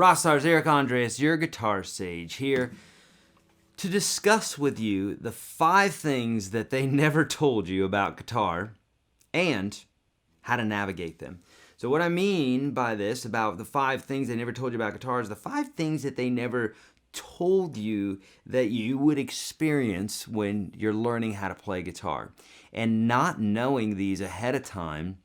Rockstars, Eric Andres, your guitar sage, here to discuss with you the 5 things that they never told you about guitar and how to navigate them. So what I mean by this, about the 5 things they never told you about guitar, is the 5 things that they never told you that you would experience when you're learning how to play guitar. And not knowing these ahead of time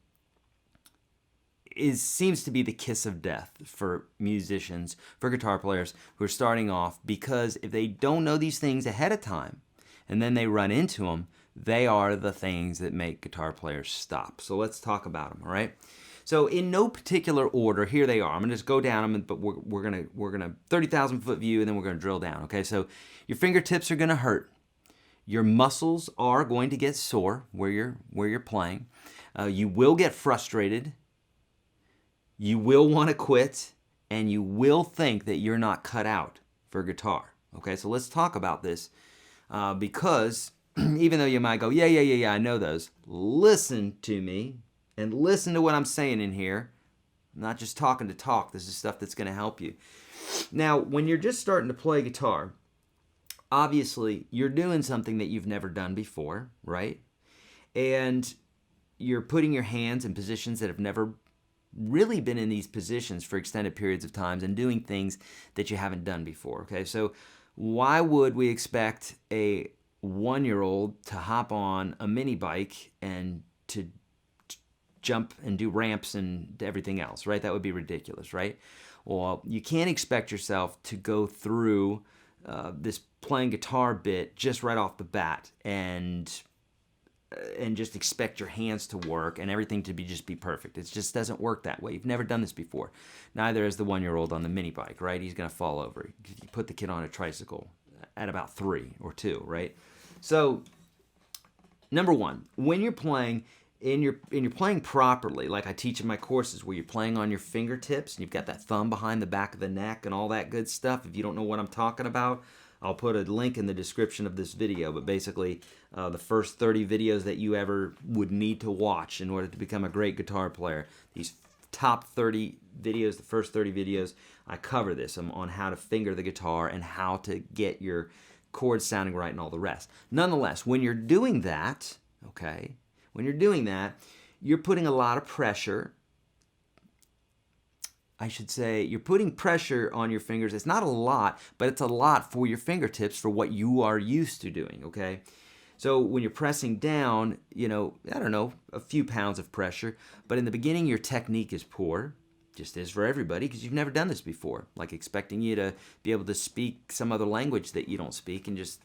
seems to be the kiss of death for musicians, for guitar players who are starting off, because if they don't know these things ahead of time and then they run into them, they are the things that make guitar players stop. So let's talk about them, all right? So in no particular order, here they are. I'm gonna just go down them, but we're gonna 30,000 foot view, and then we're gonna drill down. Okay, so your fingertips are gonna hurt. Your muscles are going to get sore where you're playing. You will get frustrated. You will want to quit, and you will think that you're not cut out for guitar. Okay, so let's talk about this because even though you might go, yeah, I know those, listen to me and listen to what I'm saying in here. I'm not just talking to talk. This is stuff that's going to help you. Now, when you're just starting to play guitar, obviously you're doing something that you've never done before, right? And you're putting your hands in positions that have never really been in these positions for extended periods of times and doing things that you haven't done before. Okay, so why would we expect a 1-year-old to hop on a mini bike and to jump and do ramps and everything else, right? That would be ridiculous, right? Well, you can't expect yourself to go through this playing guitar bit just right off the bat and just expect your hands to work and everything to just be perfect. It just doesn't work that way. You've never done this before. Neither is the 1-year-old on the mini bike, right? He's going to fall over. You put the kid on a tricycle at about 3 or 2, right? So, number 1, when you're playing and you're playing properly, like I teach in my courses, where you're playing on your fingertips and you've got that thumb behind the back of the neck and all that good stuff. If you don't know what I'm talking about, I'll put a link in the description of this video, but basically the first 30 videos that you ever would need to watch in order to become a great guitar player, these top 30 videos, the first 30 videos, I cover this on how to finger the guitar and how to get your chords sounding right and all the rest. Nonetheless, when you're doing that, okay, you're putting a lot of pressure. I should say you're putting pressure on your fingers. It's not a lot, but it's a lot for your fingertips for what you are used to doing, okay? So when you're pressing down, a few pounds of pressure, but in the beginning your technique is poor, just is for everybody, because you've never done this before. Like expecting you to be able to speak some other language that you don't speak, and just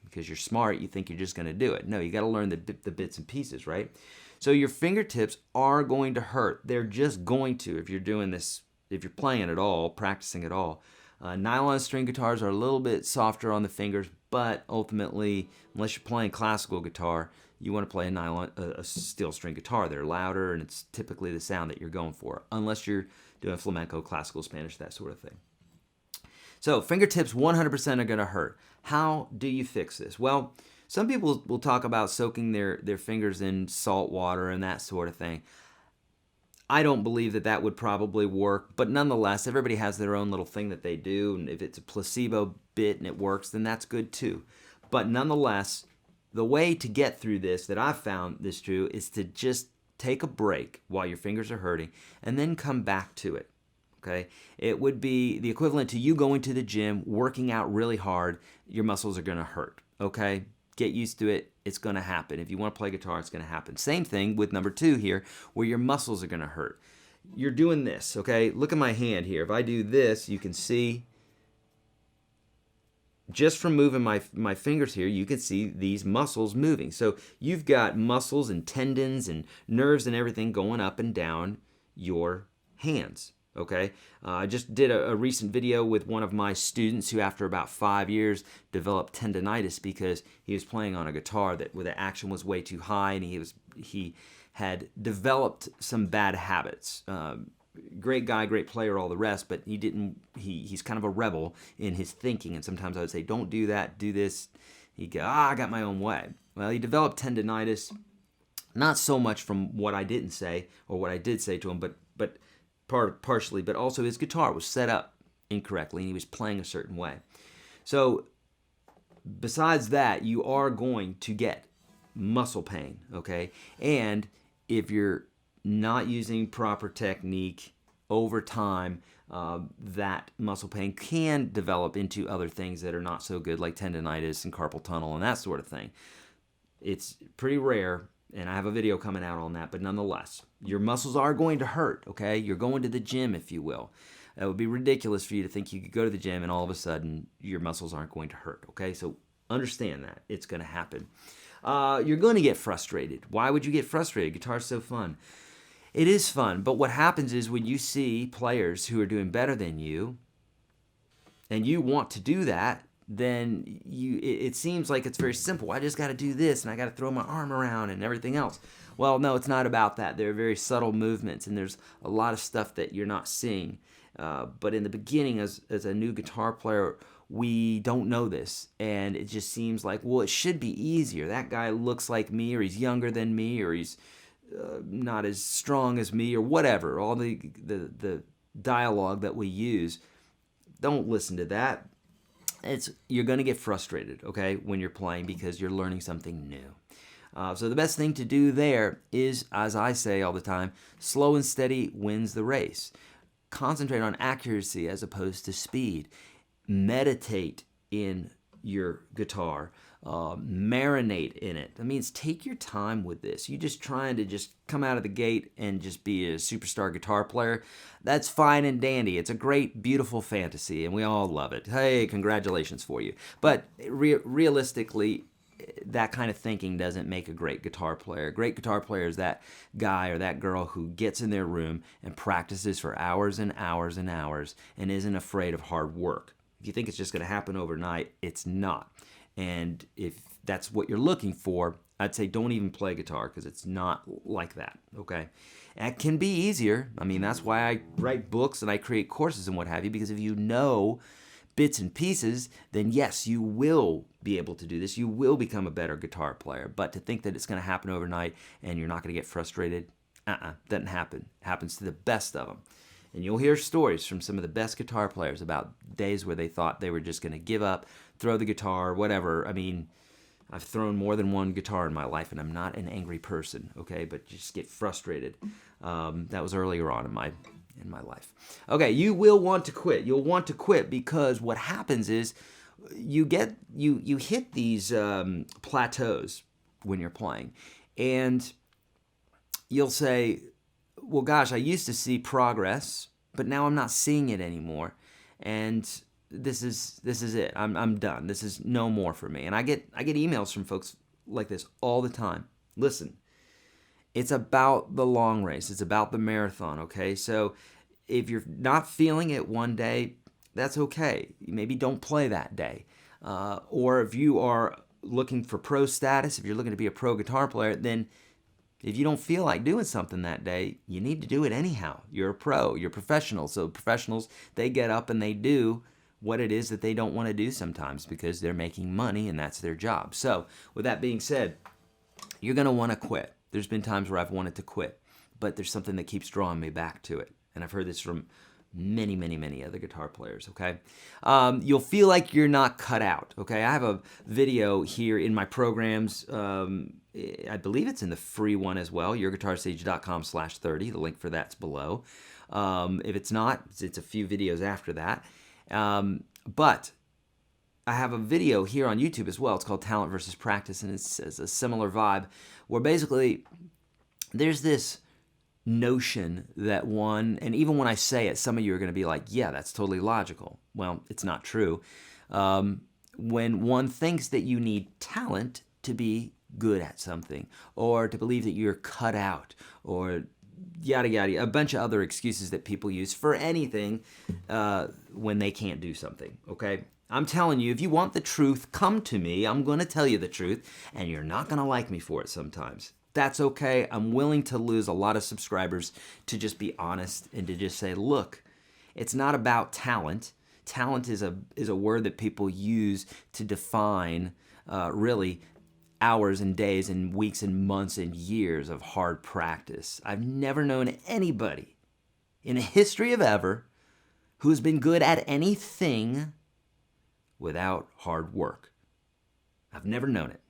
because you're smart, you think you're just going to do it. No, you got to learn the bits and pieces, right? So your fingertips are going to hurt. They're just going to, if you're doing this, if you're playing at all, practicing at all. Nylon string guitars are a little bit softer on the fingers, but ultimately, unless you're playing classical guitar, you want to play a steel string guitar. They're louder, and it's typically the sound that you're going for, unless you're doing flamenco, classical, Spanish, that sort of thing. So fingertips 100% are going to hurt. How do you fix this? Well, some people will talk about soaking their fingers in salt water and that sort of thing. I don't believe that would probably work, but nonetheless, everybody has their own little thing that they do, and if it's a placebo bit and it works, then that's good too. But nonetheless, the way to get through this, that I've found this true, is to just take a break while your fingers are hurting and then come back to it. Okay? It would be the equivalent to you going to the gym, working out really hard. Your muscles are going to hurt. Okay? Get used to it. It's going to happen. If you want to play guitar, it's going to happen. Same thing with number 2 here, where your muscles are going to hurt. You're doing this, okay? Look at my hand here. If I do this, you can see, just from moving my fingers here, you can see these muscles moving. So you've got muscles and tendons and nerves and everything going up and down your hands. Okay, I just did a recent video with one of my students who, after about 5 years, developed tendonitis because he was playing on a guitar where the action was way too high, and he had developed some bad habits. Great guy, great player, all the rest, but he's kind of a rebel in his thinking, and sometimes I would say, don't do that, do this. He'd go, I got my own way. Well, he developed tendonitis, not so much from what I didn't say or what I did say to him, but partially, but also his guitar was set up incorrectly and he was playing a certain way. So besides that, you are going to get muscle pain, okay? And if you're not using proper technique over time, that muscle pain can develop into other things that are not so good, like tendonitis and carpal tunnel and that sort of thing. It's pretty rare, and I have a video coming out on that, but nonetheless, your muscles are going to hurt, okay? You're going to the gym, if you will. It would be ridiculous for you to think you could go to the gym and all of a sudden your muscles aren't going to hurt, okay? So understand that. It's going to happen. You're going to get frustrated. Why would you get frustrated? Guitar's so fun. It is fun, but what happens is when you see players who are doing better than you, and you want to do that, then it seems like it's very simple. I just got to do this, and I got to throw my arm around and everything else. Well, no, it's not about that. There are very subtle movements, and there's a lot of stuff that you're not seeing. But in the beginning, as a new guitar player, we don't know this, and it just seems like, well, it should be easier. That guy looks like me, or he's younger than me, or he's not as strong as me, or whatever. All the dialogue that we use, don't listen to that. You're going to get frustrated, okay, when you're playing because you're learning something new. So the best thing to do there is, as I say all the time, slow and steady wins the race. Concentrate on accuracy as opposed to speed. Meditate in your guitar. Marinate in it. That means take your time with this. You just trying to just come out of the gate and just be a superstar guitar player. That's fine and dandy. It's a great, beautiful fantasy, and we all love it. Hey, congratulations for you. But realistically, that kind of thinking doesn't make a great guitar player. A great guitar player is that guy or that girl who gets in their room and practices for hours and hours and hours and isn't afraid of hard work. If you think it's just going to happen overnight, it's not. And if that's what you're looking for, I'd say don't even play guitar because it's not like that, okay? And it can be easier. I mean, that's why I write books and I create courses and what have you, because if you know bits and pieces, then yes, you will be able to do this. You will become a better guitar player. But to think that it's going to happen overnight and you're not going to get frustrated, doesn't happen. It happens to the best of them. And you'll hear stories from some of the best guitar players about days where they thought they were just going to give up, throw the guitar, whatever. I mean, I've thrown more than one guitar in my life, and I'm not an angry person, okay? But just get frustrated. That was earlier on in my life. Okay, you will want to quit. You'll want to quit because what happens is you hit these plateaus when you're playing, and you'll say, well, gosh, I used to see progress, but now I'm not seeing it anymore, and this is it. I'm done. This is no more for me. And I get emails from folks like this all the time. Listen, it's about the long race. It's about the marathon. Okay, so if you're not feeling it one day, that's okay. Maybe don't play that day. Or if you are looking for pro status, if you're looking to be a pro guitar player, then if you don't feel like doing something that day, you need to do it anyhow. You're a pro. You're professional. So professionals, they get up and they do what it is that they don't want to do sometimes because they're making money and that's their job. So with that being said, you're going to want to quit. There's been times where I've wanted to quit, but there's something that keeps drawing me back to it. And I've heard this from many, many, many other guitar players, okay? You'll feel like you're not cut out, okay? I have a video here in my programs. I believe it's in the free one as well, YourGuitarSage.com/30. The link for that's below. If it's not, it's a few videos after that. But I have a video here on YouTube as well. It's called Talent versus Practice, and it's a similar vibe where basically there's this notion that and even when I say it, some of you are going to be like, yeah, that's totally logical. Well, it's not true. When one thinks that you need talent to be good at something, or to believe that you're cut out, or yada yada, a bunch of other excuses that people use for anything when they can't do something, okay? I'm telling you, if you want the truth, come to me. I'm going to tell you the truth, and you're not going to like me for it sometimes. That's okay. I'm willing to lose a lot of subscribers to just be honest and to just say, look, it's not about talent. Talent is a word that people use to define really hours and days and weeks and months and years of hard practice. I've never known anybody in the history of ever who has been good at anything without hard work. I've never known it.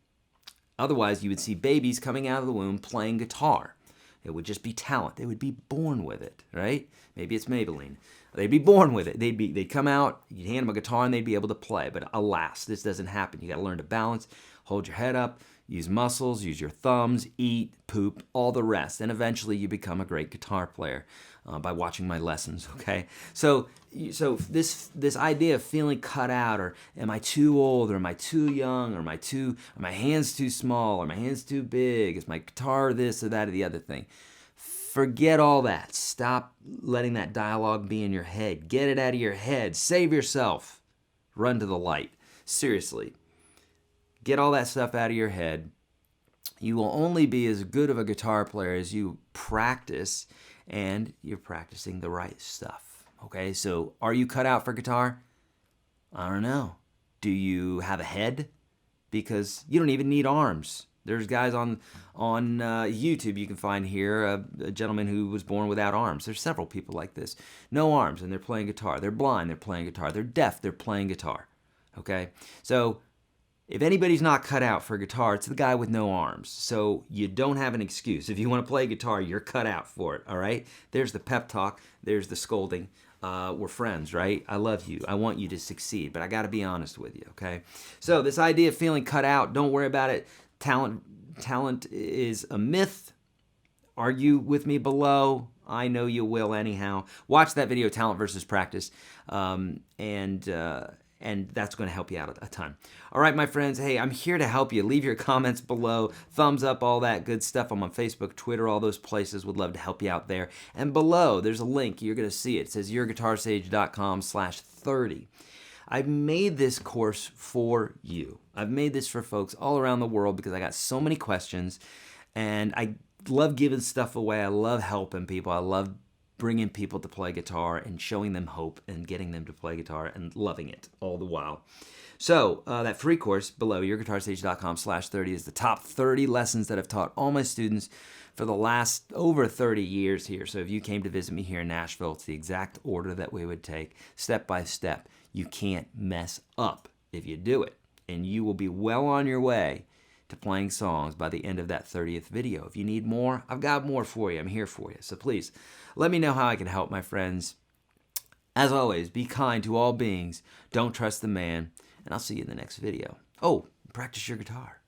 Otherwise, you would see babies coming out of the womb playing guitar. It would just be talent. They would be born with it, right? Maybe it's Maybelline. They'd be born with it. They'd come out, you'd hand them a guitar, and they'd be able to play. But alas, this doesn't happen. You got to learn to balance, hold your head up, use muscles, use your thumbs, eat, poop, all the rest. And eventually you become a great guitar player by watching my lessons, okay? So this idea of feeling cut out, or am I too old, or am I too young, or are my hands too small, or my hands too big, is my guitar this or that or the other thing? Forget all that. Stop letting that dialogue be in your head. Get it out of your head. Save yourself. Run to the light. Seriously. Get all that stuff out of your head. You will only be as good of a guitar player as you practice, and you're practicing the right stuff. Okay, so are you cut out for guitar? I don't know. Do you have a head? Because you don't even need arms. There's guys on YouTube you can find here, a gentleman who was born without arms. There's several people like this. No arms, and they're playing guitar. They're blind, they're playing guitar. They're deaf, they're playing guitar. Okay? So if anybody's not cut out for guitar, it's the guy with no arms. So you don't have an excuse. If you want to play guitar, you're cut out for it, all right? There's the pep talk. There's the scolding. We're friends, right? I love you. I want you to succeed, but I got to be honest with you, okay? So this idea of feeling cut out, don't worry about it. Talent is a myth. Argue with me below. I know you will anyhow. Watch that video, Talent versus Practice, and that's going to help you out a ton. All right, my friends. Hey, I'm here to help you. Leave your comments below. Thumbs up, all that good stuff. I'm on Facebook, Twitter, all those places. Would love to help you out there. And below, there's a link. You're going to see it. It says YourGuitarSage.com/30. I've made this course for you. I've made this for folks all around the world because I got so many questions, and I love giving stuff away. I love helping people. I love bringing people to play guitar and showing them hope and getting them to play guitar and loving it all the while. So that free course below, YourGuitarSage.com/30, is the top 30 lessons that I've taught all my students for the last over 30 years here. So if you came to visit me here in Nashville, it's the exact order that we would take, step by step. You can't mess up if you do it. And you will be well on your way to playing songs by the end of that 30th video. If you need more, I've got more for you. I'm here for you. So please, let me know how I can help, my friends. As always, be kind to all beings. Don't trust the man. And I'll see you in the next video. Oh, practice your guitar.